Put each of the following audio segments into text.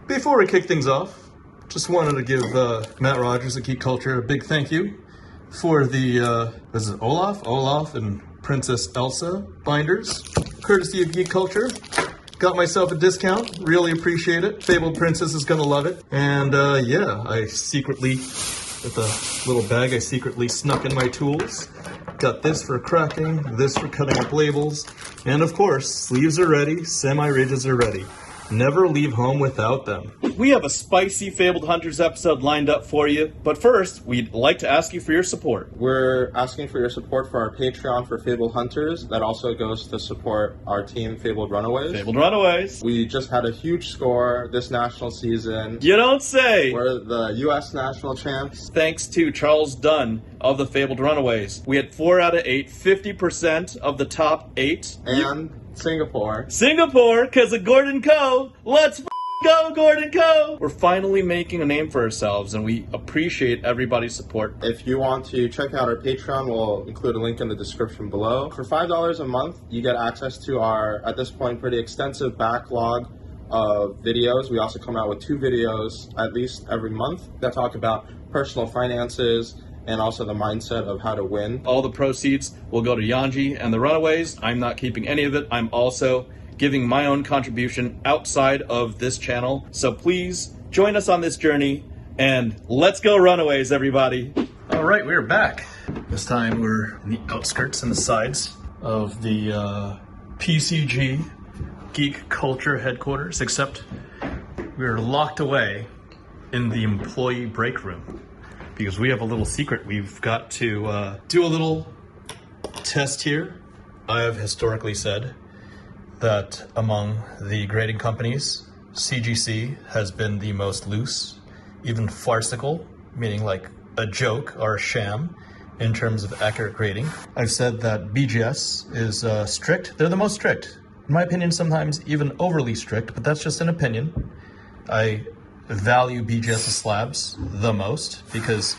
Before we kick things off, just wanted to give Matt Rogers at Geek Culture a big thank you for the, was it Olaf and Princess Elsa binders, courtesy of Geek Culture. Got myself a discount, really appreciate it. FaBled Princess is gonna love it. And yeah, I secretly, with a little bag, I secretly snuck in my tools. Got this for cracking, this for cutting up labels, and of course, sleeves are ready, semi-ridges are ready. Never leave home without them. We have a spicy FaBled Hunters episode lined up for you, but first, we'd like to ask you for your support. We're asking for your support for our Patreon for FaBled Hunters. That also goes to support our team, FaBled Runaways. FaBled Runaways. We just had a huge score this national season. You don't say! We're the U.S. national champs. Thanks to Charles Dunn of the FaBled Runaways. We had 4 out of 8, 50% of the top 8. And Singapore, because of Gordon Co. Let's go, Gordon Co. We're finally making a name for ourselves, and we appreciate everybody's support. If you want to check out our Patreon, we'll include a link in the description below. For $5 a month, you get access to our, at this point, pretty extensive backlog of videos. We also come out with 2 videos at least every month that talk about personal finances and also the mindset of how to win. All the proceeds will go to Yanji and the Runaways. I'm not keeping any of it. I'm also giving my own contribution outside of this channel. So please join us on this journey, and let's go Runaways, everybody. All right, we're back. This time we're in the outskirts and the sides of the PCG Geek Culture Headquarters, except we're locked away in the employee break room, because we have a little secret. We've got to do a little test here. I have historically said that among the grading companies, CGC has been the most loose, even farcical, meaning like a joke or a sham in terms of accurate grading. I've said that BGS is strict. They're the most strict. In my opinion, sometimes even overly strict, but that's just an opinion. I value BGS's slabs the most because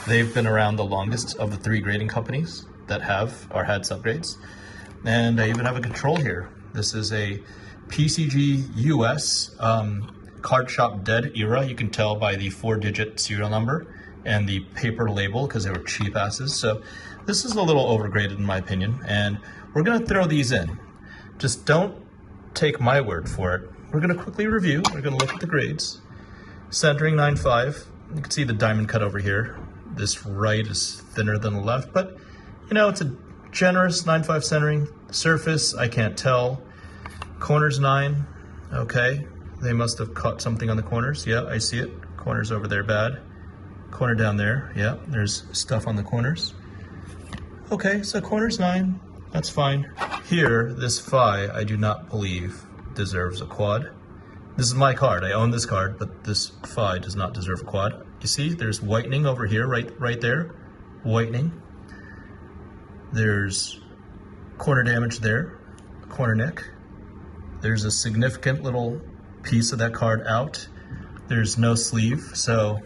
they've been around the longest of the 3 grading companies that have or had subgrades. And I even have a control here. This is a PCG US card shop dead era. You can tell by the 4-digit serial number and the paper label because they were cheap asses. So this is a little overgraded in my opinion, and we're gonna throw these in. Just don't take my word for it. We're gonna quickly review. We're gonna look at the grades. Centering 9.5, you can see the diamond cut over here. This right is thinner than the left, but you know, it's a generous 9.5 centering. Surface, I can't tell. Corners 9, okay. They must have caught something on the corners. Yeah, I see it. Corners over there, bad. Corner down there, yeah, there's stuff on the corners. Okay, so corners 9, that's fine. Here, this phi, I do not believe deserves a quad. This is my card. I own this card, but this phi does not deserve a quad. You see, there's whitening over here, right there. Whitening. There's corner damage there, corner nick. There's a significant little piece of that card out. There's no sleeve, so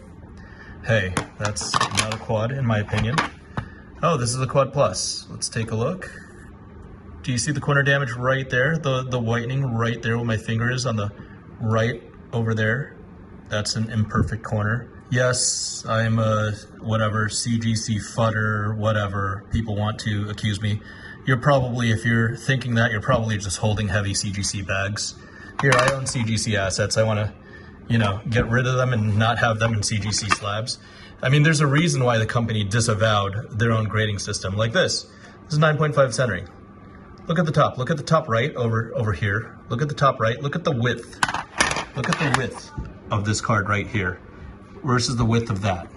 hey, that's not a quad in my opinion. Oh, this is a quad plus. Let's take a look. Do you see the corner damage right there? The whitening right there where my finger is on the right over there. That's an imperfect corner. Yes, I'm a whatever CGC fudder, whatever people want to accuse me. You're probably, if you're thinking that, you're probably just holding heavy CGC bags. Here, I own CGC assets. I want to, you know, get rid of them and not have them in CGC slabs. I mean, there's a reason why the company disavowed their own grading system. Like this. This is 9.5 centering. Look at the top. Look at the top right over here. Look at the top right. Look at the width. Look at the width of this card right here versus the width of that.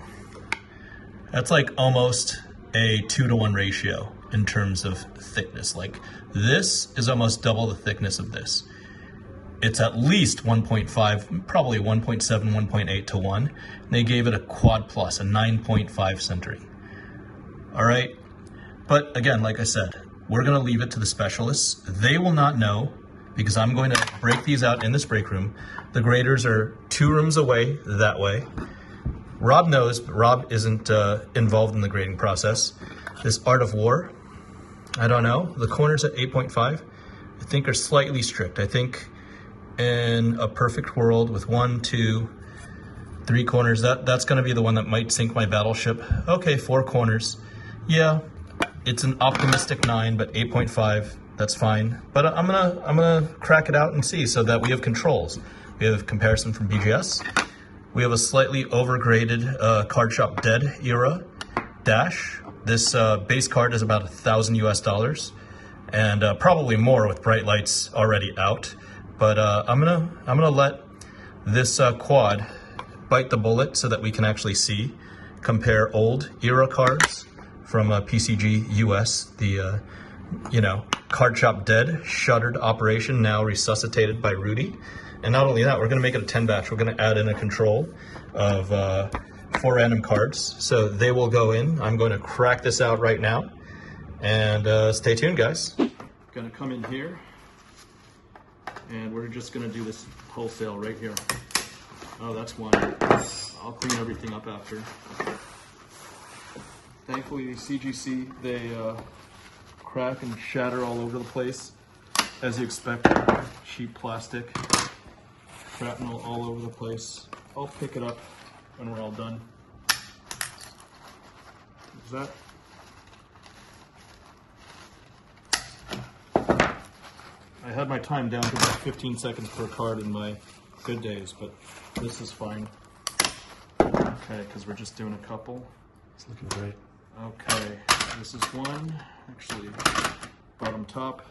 That's like almost a 2-to-1 ratio in terms of thickness. Like this is almost double the thickness of this. It's at least 1.5, probably 1.7, 1.8 to 1. They gave it a quad plus, a 9.5 centering. All right, but again, like I said, we're gonna leave it to the specialists. They will not know because I'm going to break these out in this break room. The graders are 2 rooms away that way. Rob knows, but Rob isn't involved in the grading process. This Art of War, I don't know. The corners at 8.5, I think are slightly strict. I think in a perfect world with 1, 2, 3 corners, that's gonna be the one that might sink my battleship. Okay, 4 corners. Yeah, it's an optimistic 9, but 8.5, that's fine. But I'm gonna crack it out and see so that we have controls. We have comparison from BGS. We have a slightly overgraded Card Shop Dead era dash. This base card is about $1,000 US, and probably more with bright lights already out. But I'm gonna let this quad bite the bullet so that we can actually see, compare old era cards from PCG US, the Card Shop Dead shuttered operation, now resuscitated by Rudy. And not only that, we're gonna make it a 10 batch. We're gonna add in a control of 4 random cards, so they will go in. I'm going to crack this out right now, and stay tuned, guys. Gonna come in here, and we're just gonna do this wholesale right here. Oh, that's one. I'll clean everything up after. Thankfully, CGC, they crack and shatter all over the place, as you expect. Cheap plastic, shrapnel all over the place. I'll pick it up when we're all done. Is that? I had my time down to about 15 seconds per card in my good days, but this is fine. Okay, because we're just doing a couple. It's looking great. Okay, this is one. Actually, bottom top.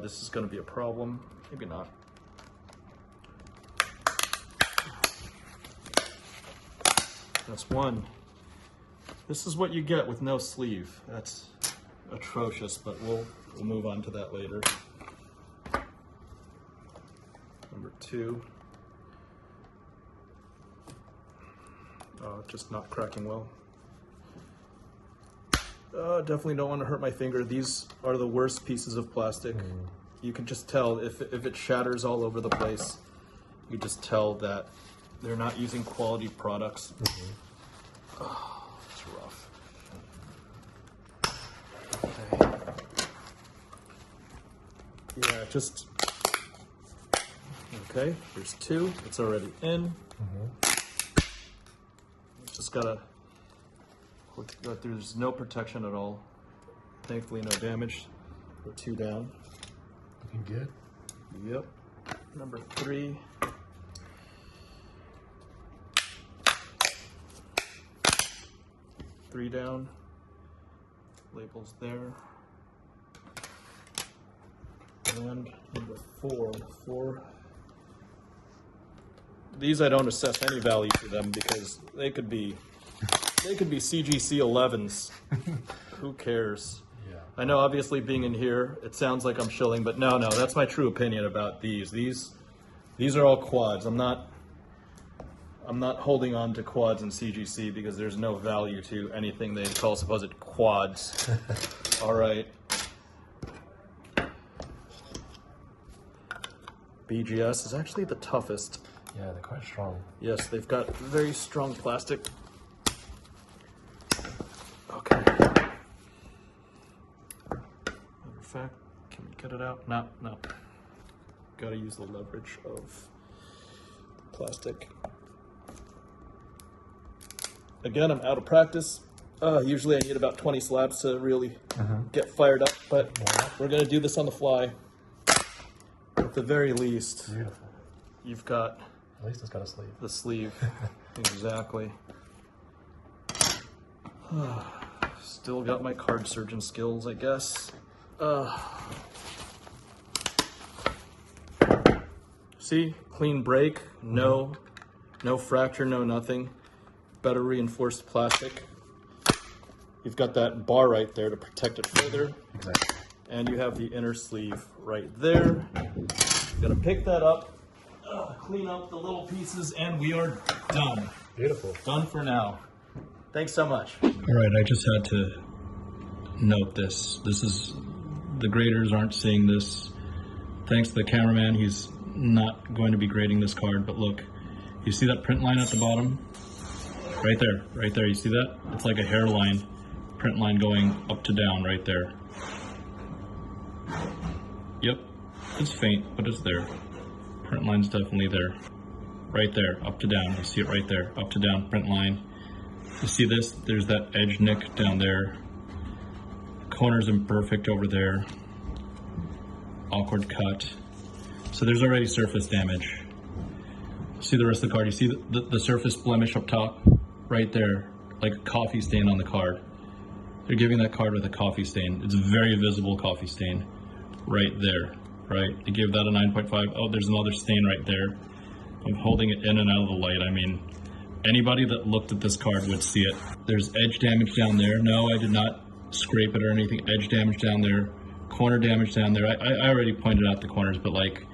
This is going to be a problem. Maybe not. That's one. This is what you get with no sleeve. That's atrocious, but we'll move on to that later. Number 2. Just not cracking well. Definitely don't want to hurt my finger. These are the worst pieces of plastic. You can just tell if it shatters all over the place. You just tell that they're not using quality products. Oh, it's rough. Okay. Yeah, just okay. Here's 2. It's already in. Just gotta. There's no protection at all. Thankfully, no damage. We're 2 down. Looking good. Yep. Number 3. Three down. Labels there. And number 4. These I don't assess any value to them because they could be CGC 11s. Who cares? Yeah. I know obviously being in here, it sounds like I'm shilling, but no, that's my true opinion about these. These are all quads. I'm not holding on to quads in CGC because there's no value to anything they call supposed quads. All right. BGS is actually the toughest. Yeah, they're quite strong. Yes, they've got very strong plastic. Okay. Matter of fact, can we get it out? No. Gotta use the leverage of plastic. Again, I'm out of practice. Usually I need about 20 slaps to really get fired up, but we're gonna do this on the fly. At the very least, beautiful. You've got at least it's got a sleeve. The sleeve, exactly. Still got my card surgeon skills, I guess. See, clean break, no fracture, no nothing. Better reinforced plastic. You've got that bar right there to protect it further. Exactly. And you have the inner sleeve right there. Gonna pick that up, clean up the little pieces, and we are done. Beautiful. Done for now. Thanks so much. All right, I just had to note this. This is, the graders aren't seeing this. Thanks to the cameraman, he's not going to be grading this card, but look, you see that print line at the bottom? Right there, you see that? It's like a hairline, print line going up to down right there. Yep, It's faint, but it's there. Print line's definitely there. Right there, up to down. You see it right there, up to down, print line. You see this? There's that edge nick down there. Corner's imperfect over there. Awkward cut. So there's already surface damage. See the rest of the card? You see the surface blemish up top? Right there, like a coffee stain on the card. They're giving that card with a coffee stain. It's a very visible coffee stain. Right there, right? They give that a 9.5. Oh, there's another stain right there. I'm holding it in and out of the light. I mean, anybody that looked at this card would see it. There's edge damage down there. No, I did not scrape it or anything. Edge damage down there. Corner damage down there. I already pointed out the corners, but like,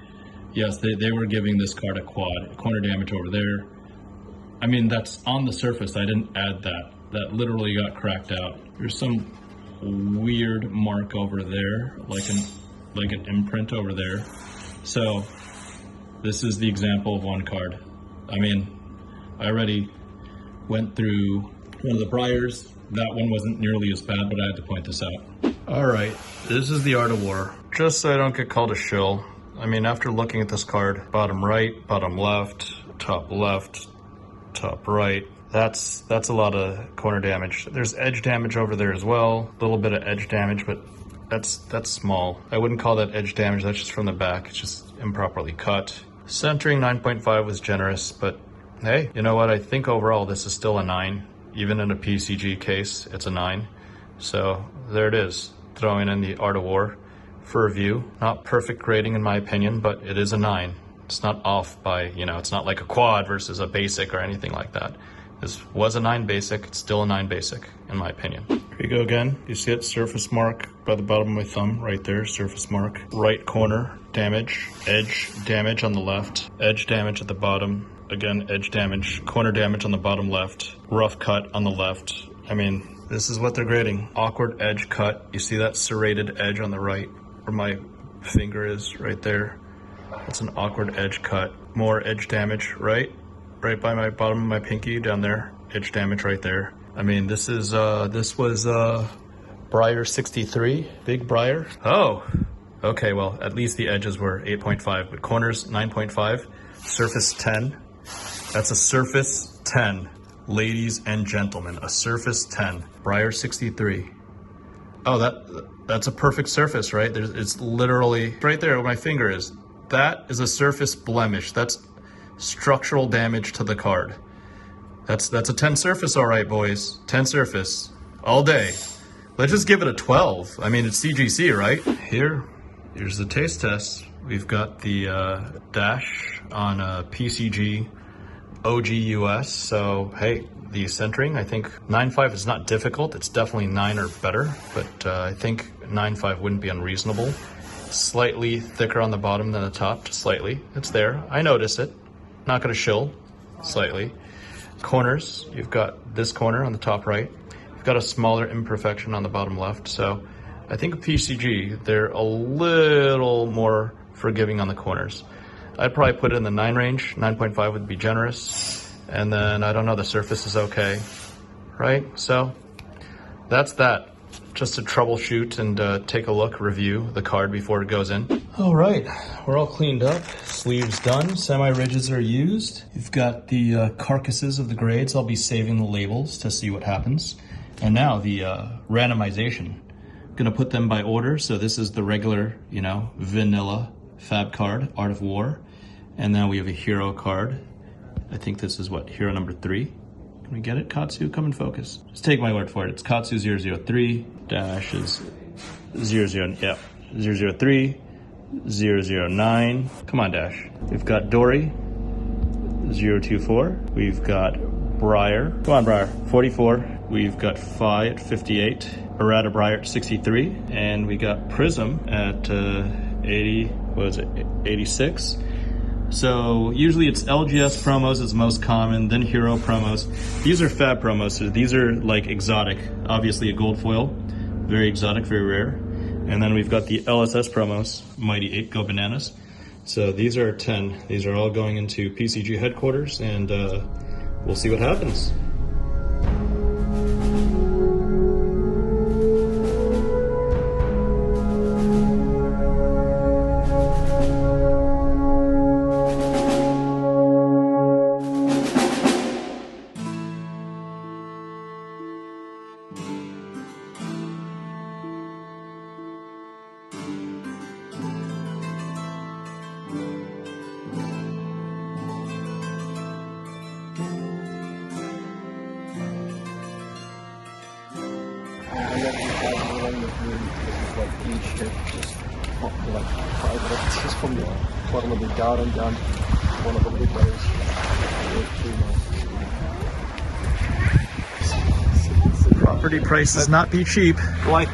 yes, they were giving this card a quad. Corner damage over there. I mean, that's on the surface. I didn't add that. That literally got cracked out. There's some weird mark over there, like an imprint over there. So this is the example of one card. I mean, I already went through one of the Briars. That one wasn't nearly as bad, but I had to point this out. All right, this is the Art of War. Just so I don't get called a shill. I mean, after looking at this card, bottom right, bottom left, top right, that's a lot of corner damage. There's edge damage over there as well. A little bit of edge damage, but that's small. I wouldn't call that edge damage. That's just from the back. It's just improperly cut. Centering 9.5 was generous, but hey, you know what? I think overall this is still a 9. Even in a PCG case, it's a 9. So there it is, throwing in the Art of War for review. Not perfect grading in my opinion, but it is a 9. It's not off by, you know, it's not like a quad versus a basic or anything like that. This was a 9 basic, it's still a 9 basic in my opinion. Here you go again. You see it, surface mark by the bottom of my thumb, right there, surface mark. Right corner damage, edge damage on the left, edge damage at the bottom. Again, edge damage, corner damage on the bottom left, rough cut on the left. I mean, this is what they're grading. Awkward edge cut. You see that serrated edge on the right where my finger is right there. That's an awkward edge cut. More edge damage, right? Right by my bottom of my pinky down there. Edge damage right there. I mean, this was Briar 63, big Briar. Oh, okay, well, at least the edges were 8.5, but corners 9.5, surface 10. That's a surface 10, ladies and gentlemen, a surface 10. Briar 63. Oh, that's a perfect surface, right? It's literally right there where my finger is. That is a surface blemish. That's structural damage to the card. That's a 10 surface, all right, boys. 10 surface, all day. Let's just give it a 12. I mean, it's CGC, right? Here's the taste test. We've got the dash on PCG OG US. So, hey, the centering, I think 9.5 is not difficult. It's definitely 9 or better, but I think 9.5 wouldn't be unreasonable. Slightly thicker on the bottom than the top, just slightly. It's there. I notice it. Not gonna shill, slightly. Corners, you've got this corner on the top right. You've got a smaller imperfection on the bottom left. So I think PCG, they're a little more forgiving on the corners. I'd probably put it in the 9 range. 9.5 would be generous. And then, I don't know, the surface is okay, right? So that's that. Just to troubleshoot and take a look, review the card before it goes in. All right, we're all cleaned up. Sleeves done, semi-rigids are used. You've got the carcasses of the grades. I'll be saving the labels to see what happens. And now the randomization. Gonna put them by order. So this is the regular, you know, vanilla Fab card, Art of War. And then we have a hero card. I think this is what, hero number 3. Can we get it? Katsu, come and focus. Just take my word for it. It's Katsu 003, dash is 003, 009. Come on, Dash. We've got Dory, 024. We've got Briar. Come on, Briar, 44. We've got Phi at 58. Errata Briar at 63. And we got Prism at 86. So usually it's LGS promos is most common, then hero promos. These are Fab promos, so these are like exotic. Obviously a gold foil, very exotic, very rare. And then we've got the LSS promos, Mighty 8 Go Bananas. So these are 10. These are all going into PCG Headquarters, and we'll see what happens. like each hit just like 5 hits from the bottom of the down and down. One of the big players. Property prices not be cheap. Like